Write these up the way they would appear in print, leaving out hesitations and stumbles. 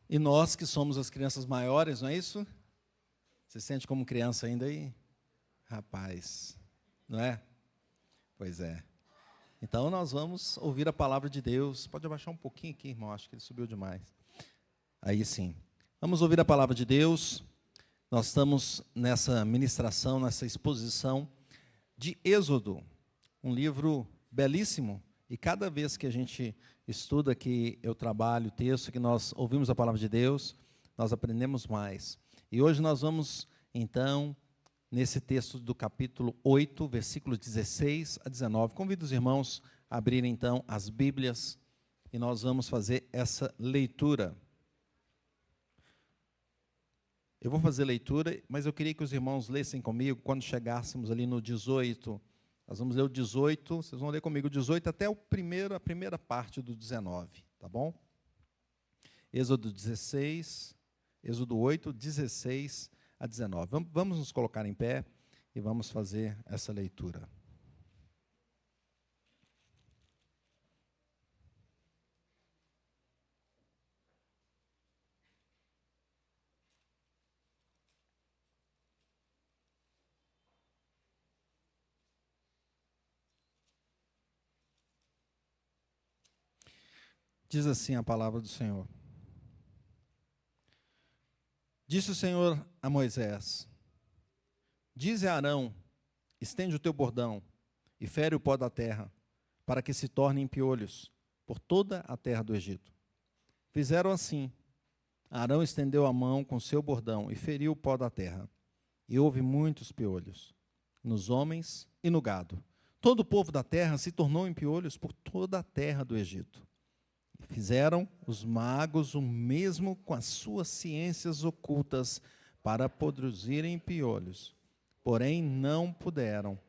E nós que somos as crianças maiores, não é isso? Você sente como criança ainda aí? Rapaz, não é? Pois é. Então nós vamos ouvir a palavra de Deus. Pode abaixar um pouquinho aqui, irmão, acho que ele subiu demais. Aí sim. Vamos ouvir a palavra de Deus. Nós estamos nessa ministração, nessa exposição de Êxodo, um livro belíssimo. E cada vez que a gente estuda, que eu trabalho o texto, que nós ouvimos a palavra de Deus, nós aprendemos mais. E hoje nós vamos, então, nesse texto do capítulo 8, versículos 16 a 19. Convido os irmãos a abrirem, então, as Bíblias e nós vamos fazer essa leitura. Eu vou fazer leitura, mas eu queria que os irmãos lessem comigo quando chegássemos ali no 18. Nós vamos ler o 18, vocês vão ler comigo o 18 até a primeira parte do 19, tá bom? Êxodo 16, Êxodo 8, 16 a 19. Vamos nos colocar em pé e vamos fazer essa leitura. Diz assim a palavra do Senhor. Disse o Senhor a Moisés: dize a Arão, estende o teu bordão e fere o pó da terra, para que se tornem piolhos por toda a terra do Egito. Fizeram assim. Arão estendeu a mão com seu bordão e feriu o pó da terra. E houve muitos piolhos, nos homens e no gado. Todo o povo da terra se tornou em piolhos por toda a terra do Egito. Fizeram os magos o mesmo com as suas ciências ocultas para produzirem piolhos. Porém, não puderam.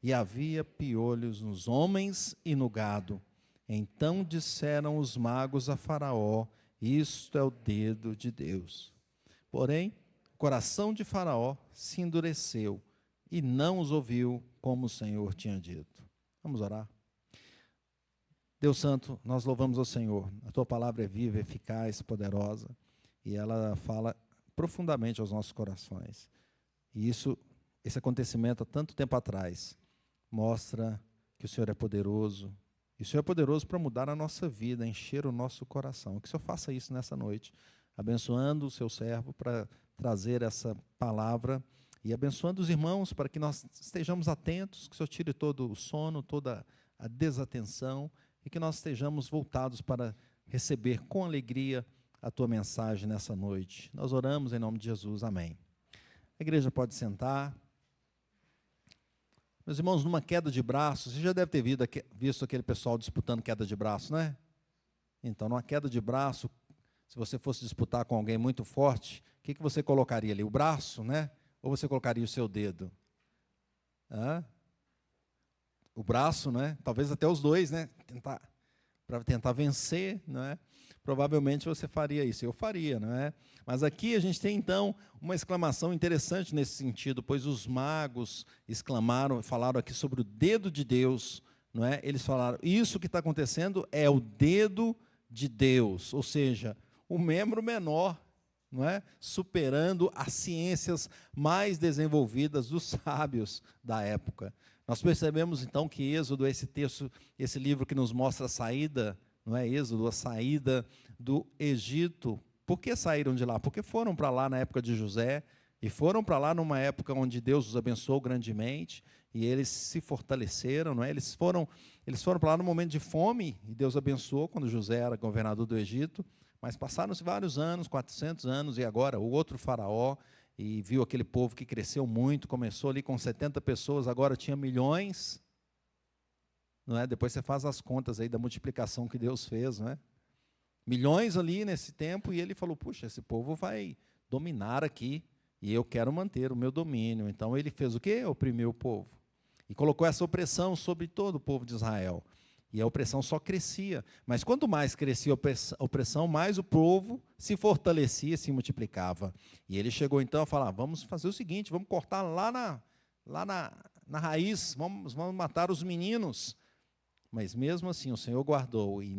E havia piolhos nos homens e no gado. Então disseram os magos a Faraó: isto é o dedo de Deus. Porém, o coração de Faraó se endureceu e não os ouviu como o Senhor tinha dito. Vamos orar? Deus Santo, nós louvamos ao Senhor. A Tua palavra é viva, eficaz, poderosa, e ela fala profundamente aos nossos corações. E esse acontecimento há tanto tempo atrás mostra que o Senhor é poderoso, e o Senhor é poderoso para mudar a nossa vida, encher o nosso coração. Que o Senhor faça isso nessa noite, abençoando o Seu servo para trazer essa palavra e abençoando os irmãos para que nós estejamos atentos, que o Senhor tire todo o sono, toda a desatenção, e que nós estejamos voltados para receber com alegria a Tua mensagem nessa noite. Nós oramos em nome de Jesus, amém. A igreja pode sentar. Meus irmãos, numa queda de braços, você já deve ter visto aquele pessoal disputando queda de braço, não é? Então, numa queda de braço, se você fosse disputar com alguém muito forte, o que você colocaria ali? O braço, né? Ou você colocaria o seu dedo? O braço, né? Talvez até os dois, né? Para tentar vencer, não é? Provavelmente você faria isso. Eu faria, não é? Mas aqui a gente tem então uma exclamação interessante nesse sentido, pois os magos falaram aqui sobre o dedo de Deus, não é? Eles falaram: isso que está acontecendo é o dedo de Deus, ou seja, o membro menor, não é? Superando as ciências mais desenvolvidas dos sábios da época. Nós percebemos, então, que Êxodo é esse texto, esse livro que nos mostra a saída, não é Êxodo, a saída do Egito. Por que saíram de lá? Porque foram para lá na época de José, e foram para lá numa época onde Deus os abençoou grandemente, e eles se fortaleceram, não é? Eles foram para lá no momento de fome, e Deus abençoou quando José era governador do Egito, mas passaram-se vários anos, 400 anos, e agora o outro faraó, e viu aquele povo que cresceu muito, começou ali com 70 pessoas, agora tinha milhões, não é? Depois você faz as contas aí da multiplicação que Deus fez, não é? Milhões ali nesse tempo, e ele falou: puxa, esse povo vai dominar aqui, e eu quero manter o meu domínio. Então ele fez o quê? Oprimiu o povo. E colocou essa opressão sobre todo o povo de Israel. E a opressão só crescia. Mas quanto mais crescia a opressão, mais o povo se fortalecia, se multiplicava. E ele chegou então a falar: vamos fazer o seguinte, vamos cortar lá na raiz, vamos matar os meninos. Mas mesmo assim o Senhor guardou. E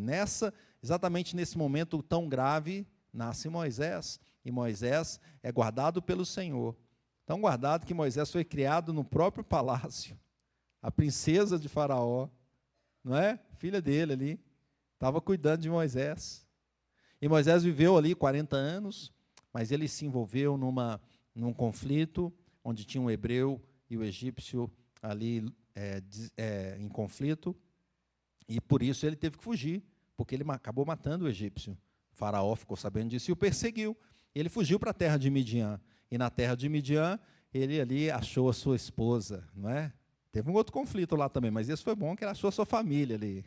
exatamente nesse momento tão grave, nasce Moisés, e Moisés é guardado pelo Senhor. Tão guardado que Moisés foi criado no próprio palácio. A princesa de Faraó, não é? Filha dele ali, estava cuidando de Moisés. E Moisés viveu ali 40 anos, mas ele se envolveu num conflito, onde tinha um hebreu e o egípcio ali em conflito, e por isso ele teve que fugir, porque ele acabou matando o egípcio. O Faraó ficou sabendo disso e o perseguiu. Ele fugiu para a terra de Midian, e na terra de Midian, ele ali achou a sua esposa, não é? Teve um outro conflito lá também, mas esse foi bom, que ele achou a sua família ali.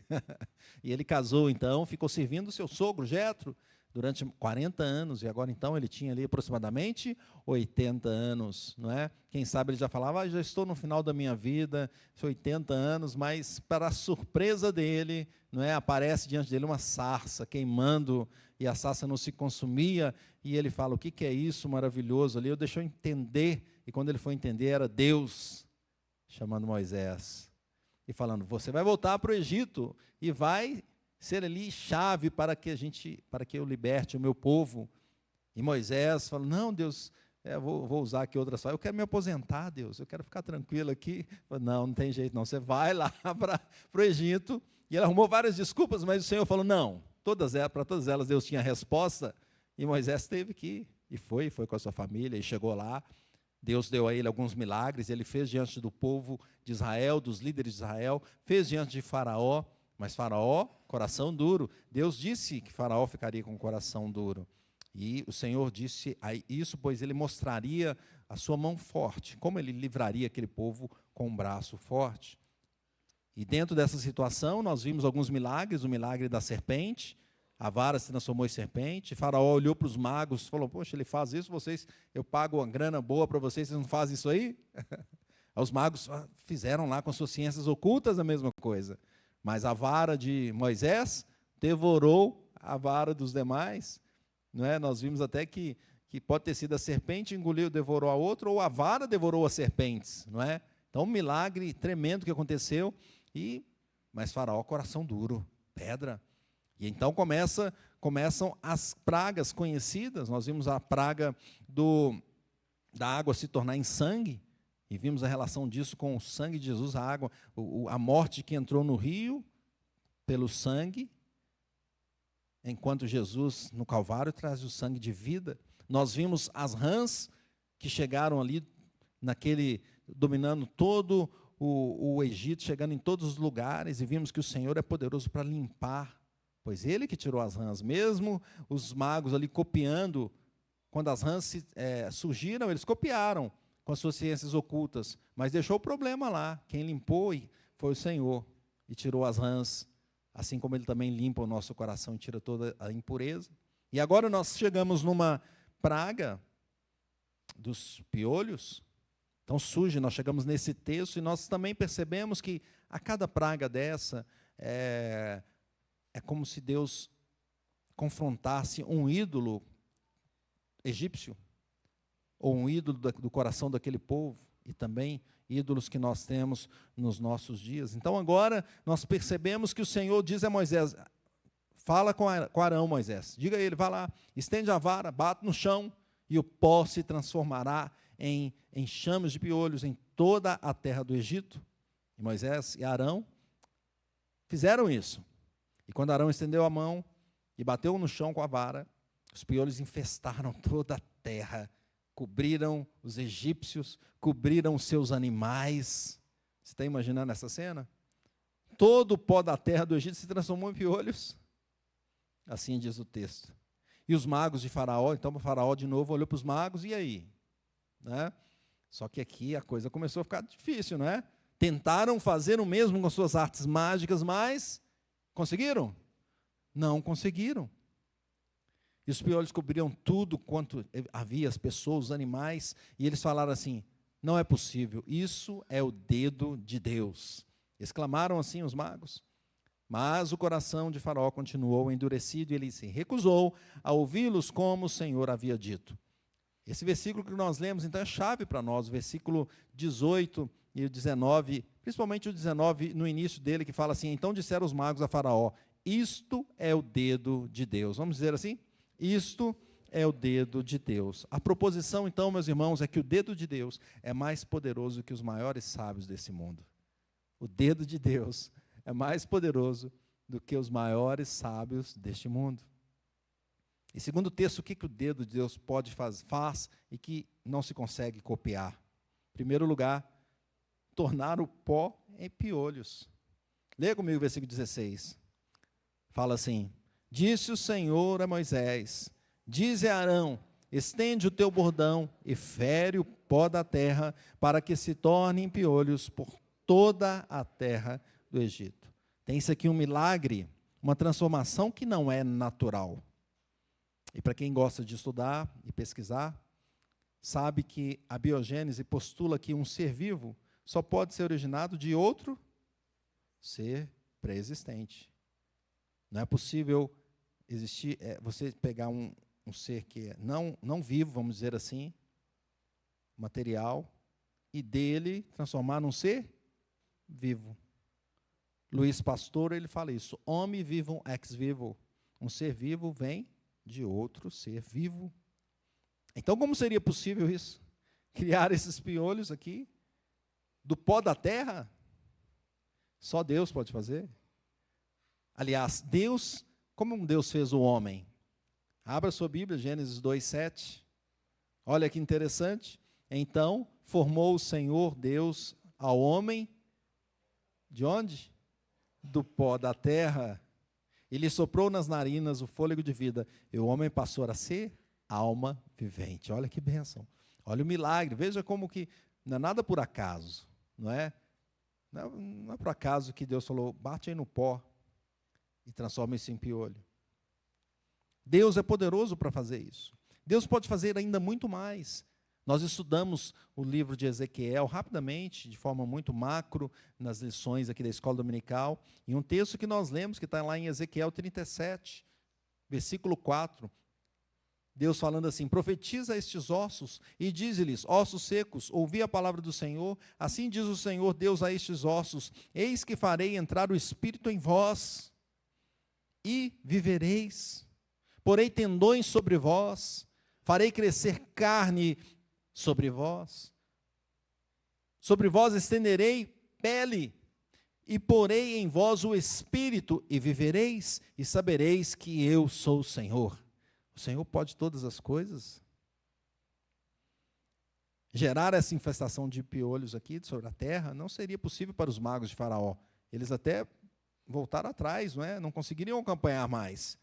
E ele casou, então, ficou servindo o seu sogro, Jetro, durante 40 anos, e agora, então, ele tinha ali aproximadamente 80 anos, não é? Quem sabe ele já falava, já estou no final da minha vida, 80 anos, mas, para a surpresa dele, não é? Aparece diante dele uma sarça queimando, e a sarça não se consumia, e ele fala, o que é isso maravilhoso ali? Eu deixei eu entender, e quando ele foi entender, era Deus chamando Moisés e falando, você vai voltar para o Egito e vai ser ali chave para que eu liberte o meu povo. E Moisés falou, não, Deus, vou usar aqui outra só, eu quero me aposentar, Deus, eu quero ficar tranquilo aqui. Falei, não tem jeito não, você vai lá para o Egito. E ele arrumou várias desculpas, mas o Senhor falou, não, para todas elas Deus tinha resposta, e Moisés teve que ir, e foi com a sua família, e chegou lá. Deus deu a ele alguns milagres, ele fez diante do povo de Israel, dos líderes de Israel, fez diante de Faraó, mas Faraó, coração duro. Deus disse que Faraó ficaria com o coração duro. E o Senhor disse isso, pois ele mostraria a sua mão forte, como ele livraria aquele povo com um braço forte. E dentro dessa situação, nós vimos alguns milagres, o milagre da serpente, a vara se transformou em serpente. Faraó olhou para os magos e falou, poxa, ele faz isso, eu pago uma grana boa para vocês não fazem isso aí? Os magos fizeram lá com suas ciências ocultas a mesma coisa. Mas a vara de Moisés devorou a vara dos demais. Não é? Nós vimos até que pode ter sido a serpente engoliu, devorou a outra, ou a vara devorou as serpentes. Não é? Então, um milagre tremendo que aconteceu. Mas Faraó, coração duro, pedra. E então começam as pragas conhecidas. Nós vimos a praga da água se tornar em sangue, e vimos a relação disso com o sangue de Jesus, a água, a morte que entrou no rio pelo sangue, enquanto Jesus, no Calvário, traz o sangue de vida. Nós vimos as rãs que chegaram ali, dominando todo o Egito, chegando em todos os lugares, e vimos que o Senhor é poderoso para limpar, pois ele que tirou as rãs, mesmo os magos ali copiando, quando as rãs surgiram, eles copiaram com as suas ciências ocultas, mas deixou o problema lá. Quem limpou foi o Senhor, e tirou as rãs, assim como ele também limpa o nosso coração e tira toda a impureza. E agora nós chegamos numa praga dos piolhos. Então surge, nós chegamos nesse texto, e nós também percebemos que a cada praga dessa é como se Deus confrontasse um ídolo egípcio, ou um ídolo do coração daquele povo, e também ídolos que nós temos nos nossos dias. Então agora nós percebemos que o Senhor diz a Moisés, fala com Arão, Moisés, diga a ele, vá lá, estende a vara, bate no chão, e o pó se transformará em chamas de piolhos em toda a terra do Egito. E Moisés e Arão fizeram isso. E quando Arão estendeu a mão e bateu no chão com a vara, os piolhos infestaram toda a terra, cobriram os egípcios, cobriram os seus animais. Você está imaginando essa cena? Todo o pó da terra do Egito se transformou em piolhos. Assim diz o texto. E os magos de Faraó, então o Faraó de novo olhou para os magos, e aí? Né? Só que aqui a coisa começou a ficar difícil, não é? Tentaram fazer o mesmo com suas artes mágicas, mas conseguiram? Não conseguiram. E os piolhos cobriam tudo quanto havia, as pessoas, os animais, e eles falaram assim, não é possível, isso é o dedo de Deus. Exclamaram assim os magos. Mas o coração de Faraó continuou endurecido, e ele se recusou a ouvi-los como o Senhor havia dito. Esse versículo que nós lemos, então, é chave para nós, o versículo 18 e o 19, principalmente o 19, no início dele, que fala assim, então disseram os magos a Faraó, isto é o dedo de Deus. Vamos dizer assim? Isto é o dedo de Deus. A proposição, então, meus irmãos, é que o dedo de Deus é mais poderoso que os maiores sábios desse mundo. O dedo de Deus é mais poderoso do que os maiores sábios deste mundo. E segundo o texto, o que o dedo de Deus faz e que não se consegue copiar? Em primeiro lugar, tornar o pó em piolhos. Leia comigo o versículo 16. Fala assim: disse o Senhor a Moisés, dize a Arão, estende o teu bordão e fere o pó da terra, para que se torne em piolhos por toda a terra do Egito. Tem-se aqui um milagre, uma transformação que não é natural. E para quem gosta de estudar e pesquisar, sabe que a biogênese postula que um ser vivo só pode ser originado de outro ser pré-existente. Não é possível existir, você pegar um ser que é não vivo, vamos dizer assim, material, e dele transformar num ser vivo. Luiz Pastor, ele fala isso: homem vivum ex vivo. Um ser vivo vem de outro ser vivo. Então, como seria possível isso? Criar esses piolhos aqui, do pó da terra? Só Deus pode fazer. Aliás, Deus, como Deus fez o homem? Abra sua Bíblia, Gênesis 2:7. Olha que interessante. Então, formou o Senhor Deus ao homem, de onde? Do pó da terra. E lhe soprou nas narinas o fôlego de vida, e o homem passou a ser alma vivente. Olha que bênção. Olha o milagre. Veja como que não é nada por acaso, não é? Não é por acaso que Deus falou, bate aí no pó e transforma isso em piolho. Deus é poderoso para fazer isso. Deus pode fazer ainda muito mais. Nós estudamos o livro de Ezequiel rapidamente, de forma muito macro, nas lições aqui da escola dominical, e um texto que nós lemos, que está lá em Ezequiel 37, versículo 4, Deus falando assim: profetiza a estes ossos e dize-lhes, ossos secos, ouvi a palavra do Senhor, assim diz o Senhor Deus a estes ossos, eis que farei entrar o Espírito em vós, e vivereis, porei tendões sobre vós, farei crescer carne sobre vós estenderei pele, e porei em vós o Espírito, e vivereis, e sabereis que eu sou o Senhor. O Senhor pode todas as coisas. Gerar essa infestação de piolhos aqui sobre a terra não seria possível para os magos de Faraó. Eles até voltaram atrás, não conseguiriam acompanhar mais.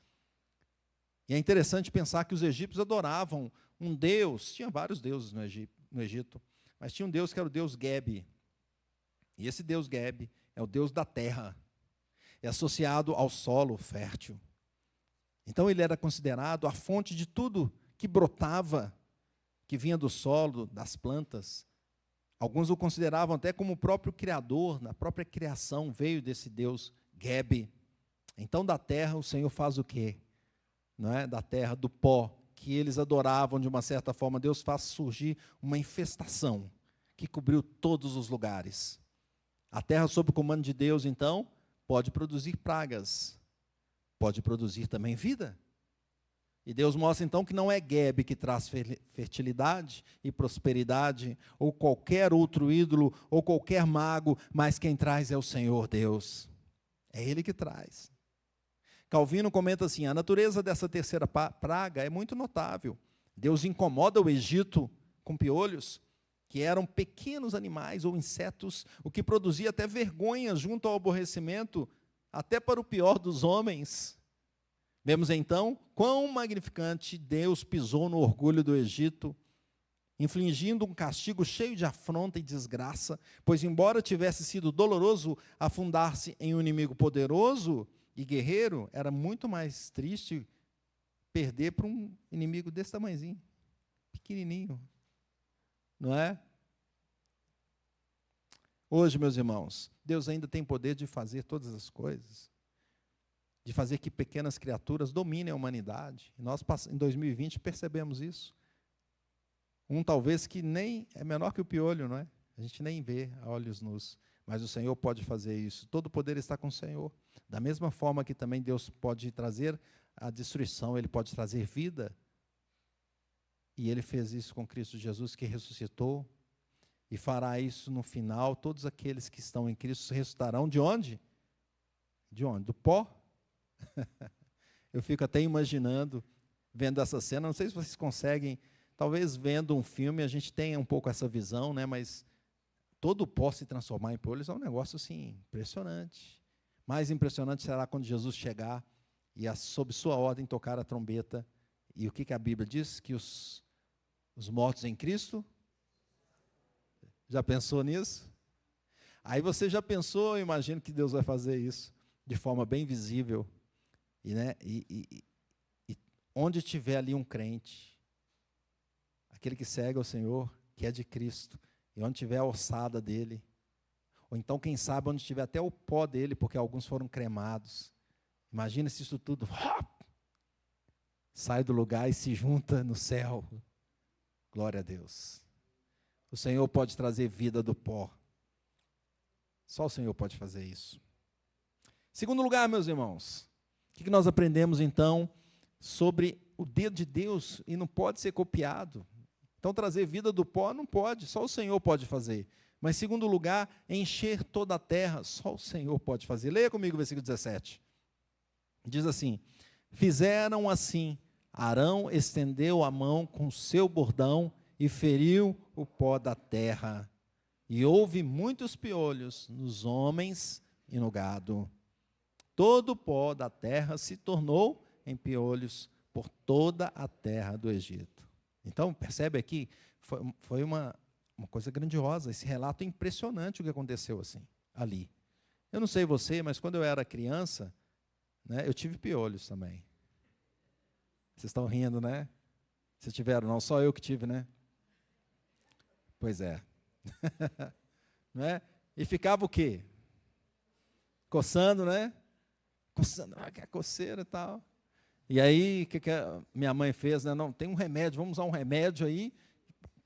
E é interessante pensar que os egípcios adoravam um deus, tinha vários deuses no Egito, mas tinha um deus que era o deus Geb. E esse deus Geb é o deus da terra, é associado ao solo fértil. Então ele era considerado a fonte de tudo que brotava, que vinha do solo, das plantas. Alguns o consideravam até como o próprio Criador, na própria criação veio desse deus Geb. Então da terra o Senhor faz o quê? Não é? Da terra, do pó, que eles adoravam de uma certa forma, Deus faz surgir uma infestação que cobriu todos os lugares. A terra sob o comando de Deus, então, pode produzir pragas, pode produzir também vida. E Deus mostra então que não é Geb que traz fertilidade e prosperidade, ou qualquer outro ídolo, ou qualquer mago, mas quem traz é o Senhor Deus. É Ele que traz. Calvino comenta assim: a natureza dessa terceira praga é muito notável. Deus incomoda o Egito com piolhos, que eram pequenos animais ou insetos, o que produzia até vergonha junto ao aborrecimento, até para o pior dos homens. Vemos então quão magnificante Deus pisou no orgulho do Egito, infligindo um castigo cheio de afronta e desgraça, pois embora tivesse sido doloroso afundar-se em um inimigo poderoso e guerreiro, era muito mais triste perder para um inimigo desse tamanhozinho, pequenininho, não é? Hoje, meus irmãos, Deus ainda tem poder de fazer todas as coisas, de fazer que pequenas criaturas dominem a humanidade. E nós, em 2020, percebemos isso. Um talvez que nem é menor que o piolho, não é? A gente nem vê a olhos nus, mas o Senhor pode fazer isso. Todo o poder está com o Senhor. Da mesma forma que também Deus pode trazer a destruição, Ele pode trazer vida. E Ele fez isso com Cristo Jesus, que ressuscitou, e fará isso no final. Todos aqueles que estão em Cristo ressuscitarão de onde? De onde? Do pó? Eu fico até imaginando, vendo essa cena, não sei se vocês conseguem, talvez vendo um filme a gente tenha um pouco essa visão, né? Mas todo o pó se transformar em piolhos é um negócio assim, impressionante. Mais impressionante será quando Jesus chegar e, sob sua ordem, tocar a trombeta. E o que a Bíblia diz? Que os mortos em Cristo. Já pensou nisso? Aí você já pensou, eu imagino que Deus vai fazer isso de forma bem visível. E onde tiver ali um crente, aquele que segue ao Senhor, que é de Cristo, e onde tiver a ossada dele, ou então, quem sabe, onde tiver até o pó dele, porque alguns foram cremados. Imagina se isso tudo sai do lugar e se junta no céu. Glória a Deus. O Senhor pode trazer vida do pó. Só o Senhor pode fazer isso. Segundo lugar, meus irmãos, o que nós aprendemos então sobre o dedo de Deus e não pode ser copiado? Então, trazer vida do pó não pode, só o Senhor pode fazer. Mas, segundo lugar, encher toda a terra, só o Senhor pode fazer. Leia comigo o versículo 17. Diz assim: fizeram assim, Arão estendeu a mão com seu bordão e feriu o pó da terra. E houve muitos piolhos nos homens e no gado. Todo o pó da terra se tornou em piolhos por toda a terra do Egito. Então, percebe aqui, foi uma coisa grandiosa, esse relato é impressionante o que aconteceu assim, ali. Eu não sei você, mas quando eu era criança, né, eu tive piolhos também. Vocês estão rindo, né? Vocês tiveram, não, só eu que tive, né? Pois é. Não é? E ficava o quê? Coçando, né? Coçando, que coceira e tal. E aí, o que a minha mãe fez? Né? Não, tem um remédio, vamos usar um remédio aí.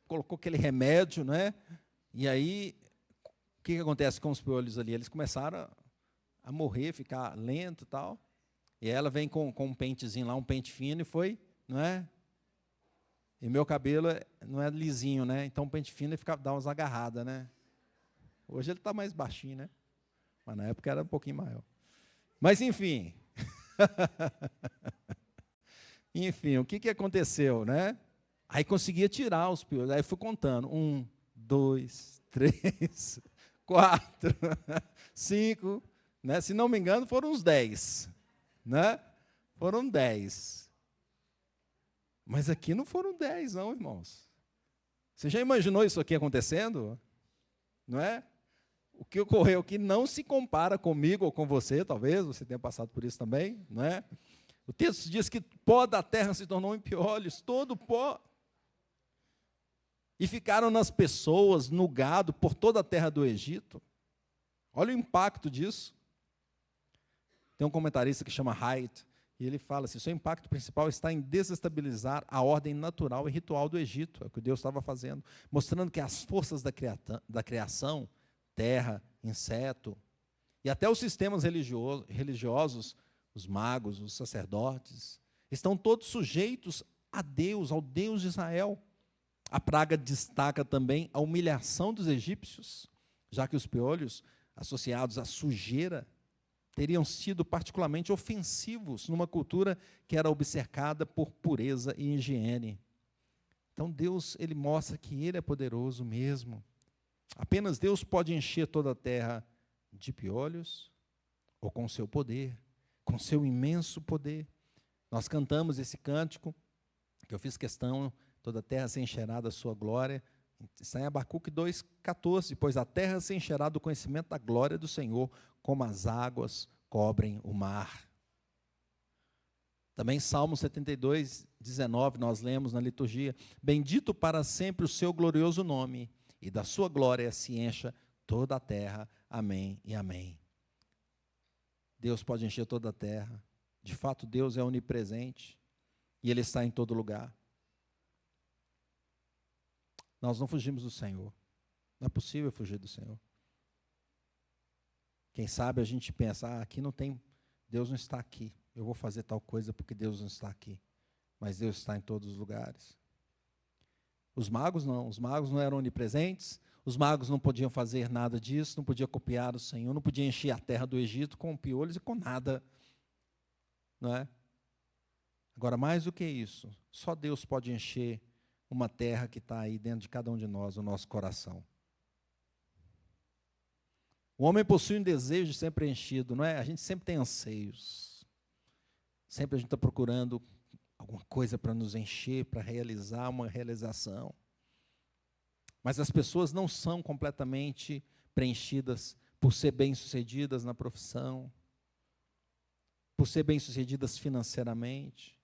Colocou aquele remédio, né? E aí, o que acontece com os piolhos ali? Eles começaram a morrer, ficar lento e tal. E ela vem com um pentezinho lá, um pente fino, e foi, não é? E meu cabelo não é lisinho, né? Então, o pente fino dá umas agarradas, né? Hoje ele está mais baixinho, né? Mas na época era um pouquinho maior. Mas, enfim. Enfim, o que aconteceu, né? Aí conseguia tirar os piolhos. Aí fui contando. 1, 2, 3, 4, 5. Né? Se não me engano, foram uns 10. Né? Foram 10. Mas aqui não foram 10, não, irmãos. Você já imaginou isso aqui acontecendo? Não é? O que ocorreu aqui não se compara comigo ou com você, talvez você tenha passado por isso também, não é? O texto diz que pó da terra se tornou em piolhos, todo pó. E ficaram nas pessoas, no gado, por toda a terra do Egito. Olha o impacto disso. Tem um comentarista que chama Haidt, e ele fala assim: seu impacto principal está em desestabilizar a ordem natural e ritual do Egito, é o que Deus estava fazendo, mostrando que as forças da criação, terra, inseto, e até os sistemas religiosos, os magos, os sacerdotes, estão todos sujeitos a Deus, ao Deus de Israel. A praga destaca também a humilhação dos egípcios, já que os piolhos, associados à sujeira, teriam sido particularmente ofensivos numa cultura que era obcecada por pureza e higiene. Então Deus, ele mostra que ele é poderoso mesmo. Apenas Deus pode encher toda a terra de piolhos, ou com seu poder, com seu imenso poder. Nós cantamos esse cântico, que eu fiz questão, toda a terra se encherá da sua glória. Está em Abacuque 2,14, pois a terra se encherá do conhecimento da glória do Senhor, como as águas cobrem o mar. Também Salmo 72, 19, nós lemos na liturgia: bendito para sempre o seu glorioso nome, e da sua glória se encha toda a terra. Amém e amém. Deus pode encher toda a terra. De fato, Deus é onipresente, e Ele está em todo lugar. Nós não fugimos do Senhor. Não é possível fugir do Senhor. Quem sabe a gente pensa, aqui não tem, Deus não está aqui. eu vou fazer tal coisa porque Deus não está aqui. Mas Deus está em todos os lugares. Os magos não eram onipresentes, os magos não podiam fazer nada disso, não podiam copiar o Senhor, não podiam encher a terra do Egito com piolhos e com nada. Não é? Agora, mais do que isso, só Deus pode encher uma terra que está aí dentro de cada um de nós, o nosso coração. O homem possui um desejo de ser preenchido, não é? A gente sempre tem anseios. Sempre a gente está procurando alguma coisa para nos encher, para realizar uma realização. Mas as pessoas não são completamente preenchidas por ser bem-sucedidas na profissão, por ser bem-sucedidas financeiramente,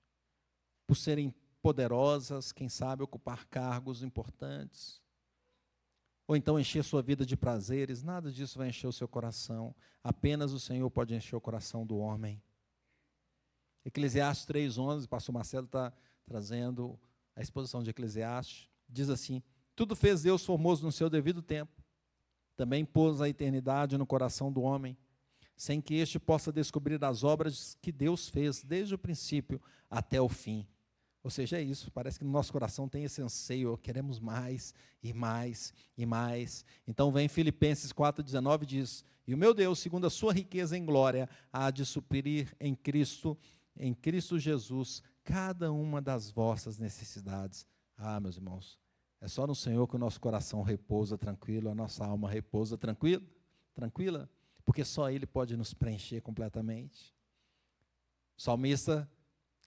por serem poderosas, quem sabe ocupar cargos importantes, ou então encher sua vida de prazeres. Nada disso vai encher o seu coração. Apenas o Senhor pode encher o coração do homem. Eclesiastes 3:11, o pastor Marcelo está trazendo a exposição de Eclesiastes, diz assim: tudo fez Deus formoso no seu devido tempo, também pôs a eternidade no coração do homem, sem que este possa descobrir as obras que Deus fez, desde o princípio até o fim. Ou seja, é isso, parece que no nosso coração tem esse anseio, queremos mais, e mais, e mais. Então vem Filipenses 4:19 e diz: e o meu Deus, segundo a sua riqueza em glória, há de suprir em Cristo Jesus, cada uma das vossas necessidades. Ah, meus irmãos, é só no Senhor que o nosso coração repousa tranquilo, a nossa alma repousa tranquila, porque só Ele pode nos preencher completamente. O salmista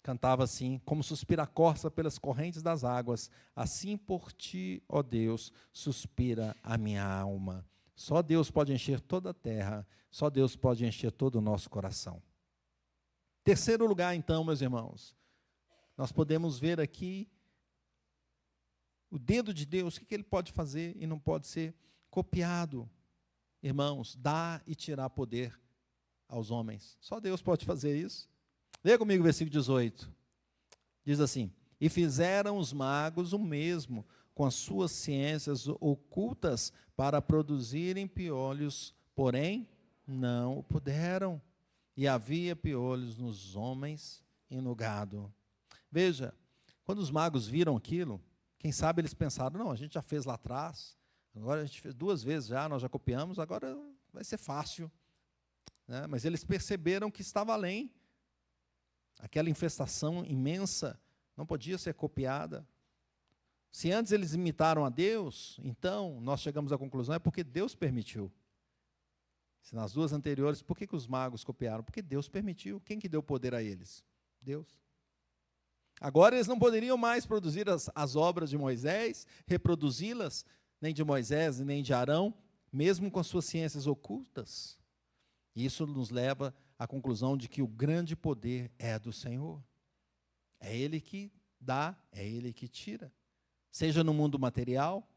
cantava assim: como suspira a corça pelas correntes das águas, assim por ti, ó Deus, suspira a minha alma. Só Deus pode encher toda a terra, só Deus pode encher todo o nosso coração. Terceiro lugar, então, meus irmãos, nós podemos ver aqui o dedo de Deus, o que Ele pode fazer e não pode ser copiado. Irmãos, dar e tirar poder aos homens. Só Deus pode fazer isso. Leia comigo o versículo 18. Diz assim: e fizeram os magos o mesmo com as suas ciências ocultas para produzirem piolhos, porém não o puderam. E havia piolhos nos homens e no gado. Veja, quando os magos viram aquilo, quem sabe eles pensaram: não, a gente já fez lá atrás, agora a gente fez 2 vezes já, nós já copiamos, agora vai ser fácil. Né? Mas eles perceberam que estava além. Aquela infestação imensa não podia ser copiada. Se antes eles imitaram a Deus, então nós chegamos à conclusão, é porque Deus permitiu. Se nas 2 anteriores, por que os magos copiaram? Porque Deus permitiu. Quem que deu poder a eles? Deus. Agora eles não poderiam mais produzir as obras de Moisés, reproduzi-las, nem de Moisés, nem de Arão, mesmo com as suas ciências ocultas. E isso nos leva à conclusão de que o grande poder é do Senhor. É Ele que dá, é Ele que tira. Seja no mundo material,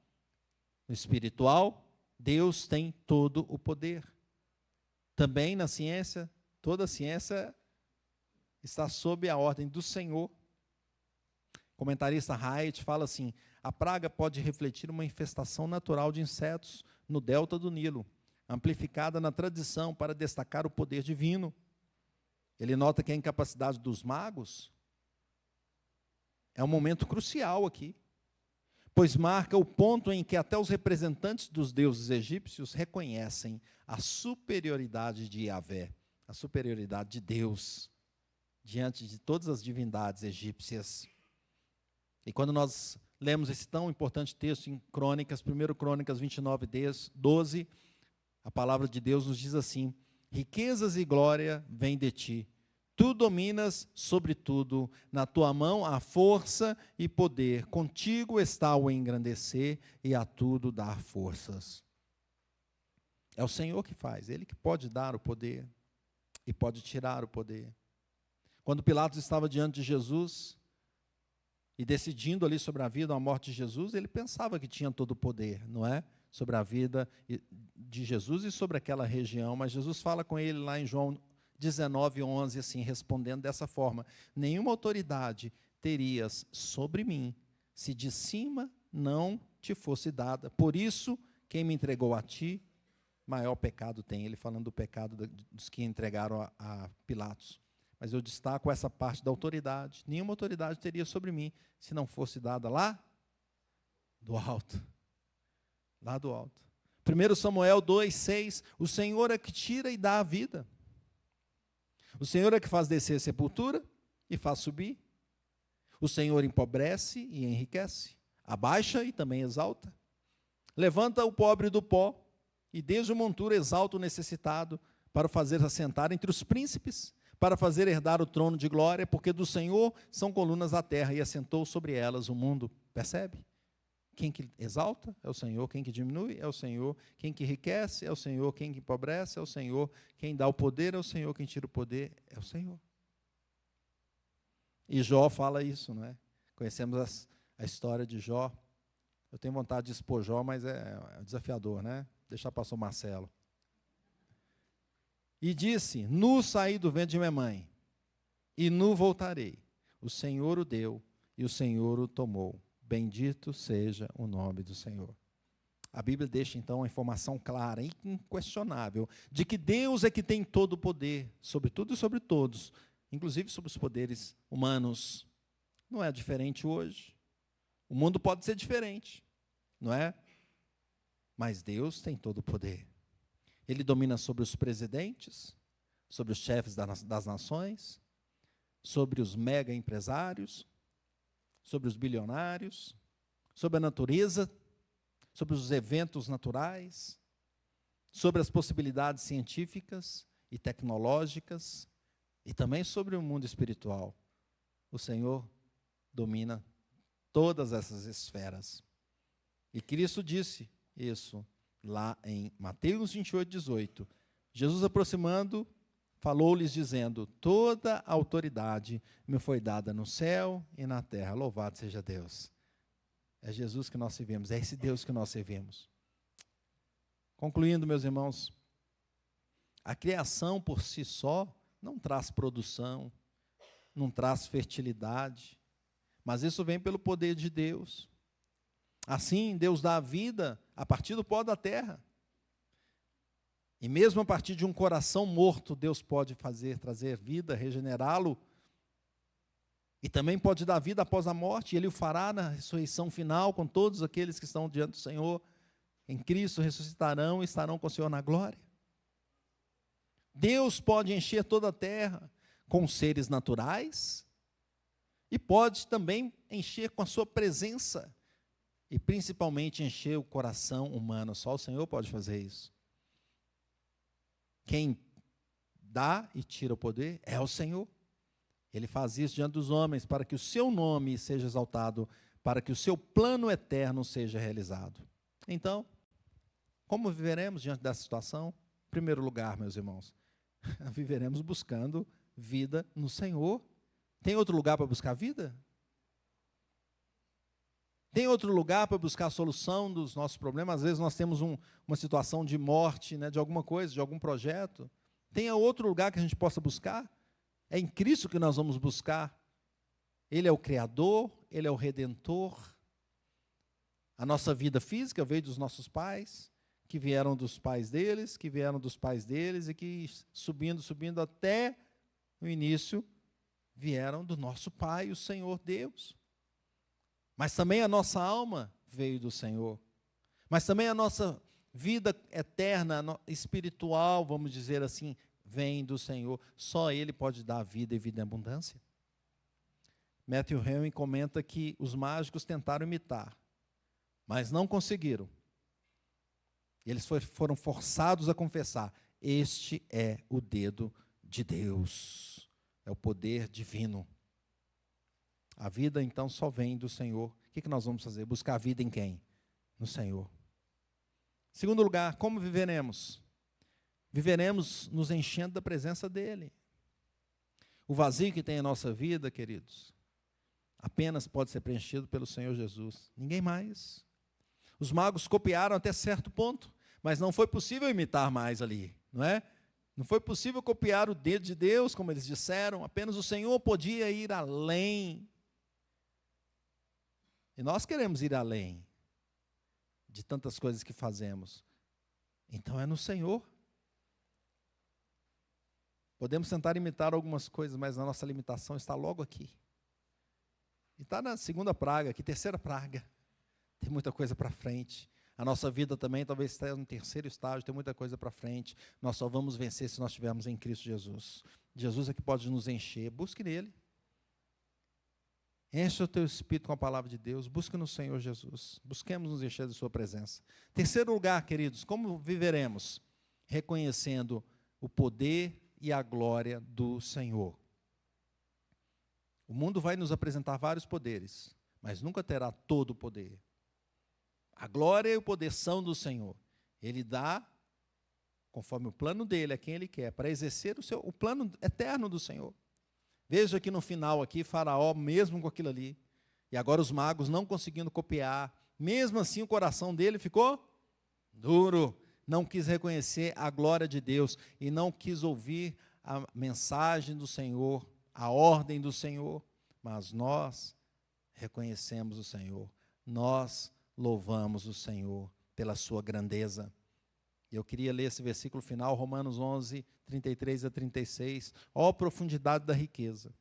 no espiritual, Deus tem todo o poder. Também na ciência, toda a ciência está sob a ordem do Senhor. O comentarista Haidt fala assim: a praga pode refletir uma infestação natural de insetos no delta do Nilo, amplificada na tradição para destacar o poder divino. Ele nota que a incapacidade dos magos é um momento crucial aqui, pois marca o ponto em que até os representantes dos deuses egípcios reconhecem a superioridade de Yahvé, a superioridade de Deus, diante de todas as divindades egípcias. E quando nós lemos esse tão importante texto em Crônicas, 1 Crônicas 29:12, a palavra de Deus nos diz assim: riquezas e glória vêm de ti, tu dominas sobre tudo, na tua mão há força e poder, contigo está o engrandecer e a tudo dar forças. É o Senhor que faz, Ele que pode dar o poder e pode tirar o poder. Quando Pilatos estava diante de Jesus e decidindo ali sobre a vida ou a morte de Jesus, ele pensava que tinha todo o poder, não é? Sobre a vida de Jesus e sobre aquela região, mas Jesus fala com ele lá em João 19:11, assim, respondendo dessa forma: nenhuma autoridade terias sobre mim, se de cima não te fosse dada. Por isso, quem me entregou a ti, maior pecado tem. Ele falando do pecado dos que entregaram a Pilatos. Mas eu destaco essa parte da autoridade. Nenhuma autoridade teria sobre mim se não fosse dada lá do alto. Lá do alto. 1 Samuel 2,6, o Senhor é que tira e dá a vida. O Senhor é que faz descer a sepultura e faz subir. O Senhor empobrece e enriquece, abaixa e também exalta. Levanta o pobre do pó e desde o monturo exalta o necessitado, para o fazer assentar entre os príncipes, para fazer herdar o trono de glória, porque do Senhor são colunas da terra e assentou sobre elas o mundo. Percebe? Quem que exalta é o Senhor, quem que diminui é o Senhor, quem que enriquece é o Senhor, quem que empobrece é o Senhor, quem dá o poder é o Senhor, quem tira o poder é o Senhor. E Jó fala isso, não é? Conhecemos a história de Jó. Eu tenho vontade de expor Jó, mas é desafiador, né? Deixar para o pastor Marcelo. E disse, nu saí do ventre de minha mãe, e nu voltarei. O Senhor o deu, e o Senhor o tomou. Bendito seja o nome do Senhor. A Bíblia deixa, então, a informação clara, inquestionável, de que Deus é que tem todo o poder, sobre tudo e sobre todos, inclusive sobre os poderes humanos. Não é diferente hoje. O mundo pode ser diferente, não é? Mas Deus tem todo o poder. Ele domina sobre os presidentes, sobre os chefes das nações, sobre os mega empresários, sobre os bilionários, sobre a natureza, sobre os eventos naturais, sobre as possibilidades científicas e tecnológicas, e também sobre o mundo espiritual. O Senhor domina todas essas esferas. E Cristo disse isso lá em Mateus 28:18. Jesus, aproximando, falou-lhes dizendo, toda a autoridade me foi dada no céu e na terra. Louvado seja Deus. É Jesus que nós servimos, é esse Deus que nós servimos. Concluindo, meus irmãos, a criação por si só não traz produção, não traz fertilidade, mas isso vem pelo poder de Deus. Assim, Deus dá a vida a partir do pó da terra. E mesmo a partir de um coração morto, Deus pode trazer vida, regenerá-lo. E também pode dar vida após a morte, e Ele o fará na ressurreição final, com todos aqueles que estão diante do Senhor, em Cristo ressuscitarão e estarão com o Senhor na glória. Deus pode encher toda a terra com seres naturais, e pode também encher com a sua presença, e principalmente encher o coração humano. Só o Senhor pode fazer isso. Quem dá e tira o poder é o Senhor. Ele faz isso diante dos homens, para que o seu nome seja exaltado, para que o seu plano eterno seja realizado. Então, como viveremos diante dessa situação? Em primeiro lugar, meus irmãos, viveremos buscando vida no Senhor. Tem outro lugar para buscar vida? Tem outro lugar para buscar a solução dos nossos problemas? Às vezes nós temos uma situação de morte, né, de alguma coisa, de algum projeto. Tem outro lugar que a gente possa buscar? É em Cristo que nós vamos buscar. Ele é o Criador, Ele é o Redentor. A nossa vida física veio dos nossos pais, que vieram dos pais deles, que vieram dos pais deles, e que subindo até o início, vieram do nosso Pai, o Senhor Deus. Mas também a nossa alma veio do Senhor. Mas também a nossa vida eterna, espiritual, vamos dizer assim, vem do Senhor. Só Ele pode dar vida e vida em abundância. Matthew Henry comenta que os mágicos tentaram imitar, mas não conseguiram. Eles foram forçados a confessar, este é o dedo de Deus, é o poder divino. A vida, então, só vem do Senhor. O que nós vamos fazer? Buscar a vida em quem? No Senhor. Segundo lugar, como viveremos? Viveremos nos enchendo da presença dEle. O vazio que tem em nossa vida, queridos, apenas pode ser preenchido pelo Senhor Jesus. Ninguém mais. Os magos copiaram até certo ponto, mas não foi possível imitar mais ali, não é? Não foi possível copiar o dedo de Deus, como eles disseram, apenas o Senhor podia ir além. E nós queremos ir além de tantas coisas que fazemos. Então é no Senhor. Podemos tentar imitar algumas coisas, mas a nossa limitação está logo aqui. E está na segunda praga, aqui, terceira praga. Tem muita coisa para frente. A nossa vida também talvez esteja no terceiro estágio, tem muita coisa para frente. Nós só vamos vencer se nós estivermos em Cristo Jesus. Jesus é que pode nos encher. Busque nele. Enche o teu espírito com a palavra de Deus. Busque no Senhor Jesus. Busquemos nos encher de sua presença. Terceiro lugar, queridos, como viveremos? Reconhecendo o poder e a glória do Senhor. O mundo vai nos apresentar vários poderes, mas nunca terá todo o poder. A glória e o poder são do Senhor. Ele dá, conforme o plano dele, a quem ele quer, para exercer o plano eterno do Senhor. Veja que no final aqui, Faraó, mesmo com aquilo ali, e agora os magos não conseguindo copiar, mesmo assim o coração dele ficou duro, não quis reconhecer a glória de Deus, e não quis ouvir a mensagem do Senhor, a ordem do Senhor, mas nós reconhecemos o Senhor, nós louvamos o Senhor pela sua grandeza. Eu queria ler esse versículo final, Romanos 11, 33 a 36. Ó profundidade da riqueza,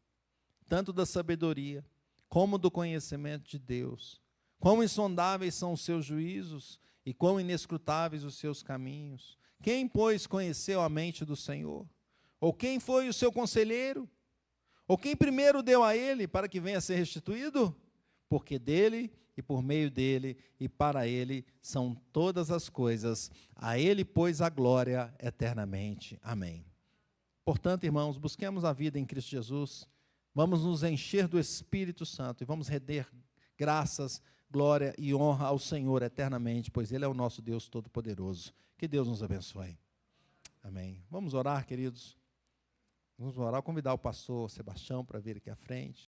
tanto da sabedoria, como do conhecimento de Deus. Quão insondáveis são os seus juízos, e quão inescrutáveis os seus caminhos. Quem, pois, conheceu a mente do Senhor? Ou quem foi o seu conselheiro? Ou quem primeiro deu a ele para que venha a ser restituído? Porque dele, e por meio dele, e para ele, são todas as coisas. A ele, pois, a glória eternamente. Amém. Portanto, irmãos, busquemos a vida em Cristo Jesus. Vamos nos encher do Espírito Santo e vamos render graças, glória e honra ao Senhor eternamente, pois Ele é o nosso Deus Todo-Poderoso. Que Deus nos abençoe. Amém. Vamos orar, queridos. Vamos orar, convidar o pastor Sebastião para vir aqui à frente.